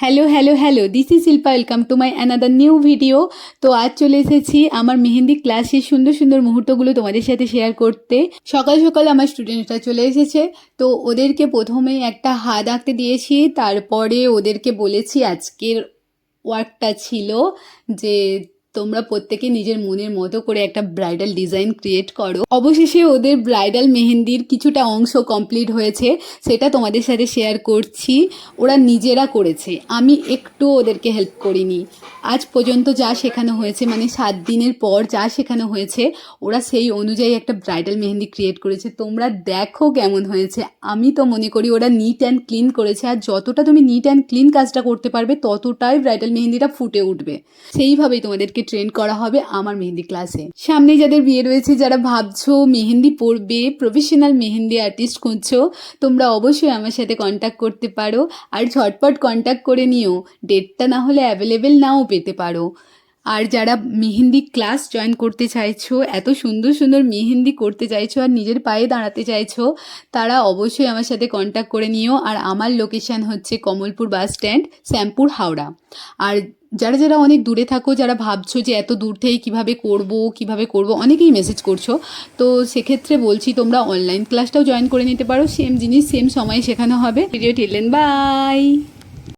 Hello hello hello, this is Shilpa. Welcome to my another new video. তো আজ চলে এসেছি আমার মেহেন্দি ক্লাসের সুন্দর সুন্দর মুহূর্তগুলো তোমাদের সাথে শেয়ার করতে। সকাল সকাল আমার স্টুডেন্টরা চলে এসেছে। তো ওদেরকে প্রথমেই একটা হাত আঁকতে দিয়েছি, তারপরে ওদেরকে বলেছি আজকের ওয়ার্কটা ছিল যে তোমরা প্রত্যেকে নিজের মনের মতো করে একটা ব্রাইডাল ডিজাইন ক্রিয়েট করো। অবশেষে ওদের ব্রাইডাল মেহেন্দির কিছুটা অংশ কমপ্লিট হয়েছে, সেটা তোমাদের সাথে শেয়ার করছি। ওরা নিজেরা করেছে, আমি একটু ওদেরকে হেল্প করিনি। আজ পর্যন্ত যা শেখানো হয়েছে, মানে 7 দিনের পর যা শেখানো হয়েছে, ওরা সেই অনুযায়ী একটা ব্রাইডাল মেহেন্দি ক্রিয়েট করেছে। তোমরা দেখো কেমন হয়েছে। আমি তো মনে করি ওরা নিট অ্যান্ড ক্লিন করেছে, আর যতটা তুমি নিট অ্যান্ড ক্লিন কাজটা করতে পারবে ততটাই ব্রাইডাল মেহেন্দিটা ফুটে উঠবে। সেইভাবেই তোমাদেরকে ট্রেন করা হবে আমার মেহেন্দি ক্লাসে। সামনেই যাদের বিয়ে রয়েছে, যারা ভাবছো মেহেন্দি পরবে, প্রফেশনাল মেহেন্দি আর্টিস্ট খুঁজছো, তোমরা অবশ্যই আমার সাথে কন্ট্যাক্ট করতে পারো। আর ঝটপট কন্ট্যাক্ট করে নিও, ডেটটা না হলে অ্যাভেলেবেল নাও পেতে পারো। আর যারা মেহেন্দি ক্লাস জয়েন করতে চাইছো, এত সুন্দর সুন্দর মেহেন্দি করতে চাইছো আর নিজের পায়ে দাঁড়াতে চাইছো, তারা অবশ্যই আমার সাথে কন্ট্যাক্ট করে নিও। আর আমার লোকেশান হচ্ছে কমলপুর বাস স্ট্যান্ড, শ্যামপুর, হাওড়া। আর যারা যারা অনেক দূরে থাকো, যারা ভাবছো যে এত দূর থেকে কীভাবে করব, অনেকেই মেসেজ করছো, তো সেক্ষেত্রে বলছি তোমরা অনলাইন ক্লাসটাও জয়েন করে নিতে পারো। সেম জিনিস সেম সময়ে শেখানো হবে। Video till then, by.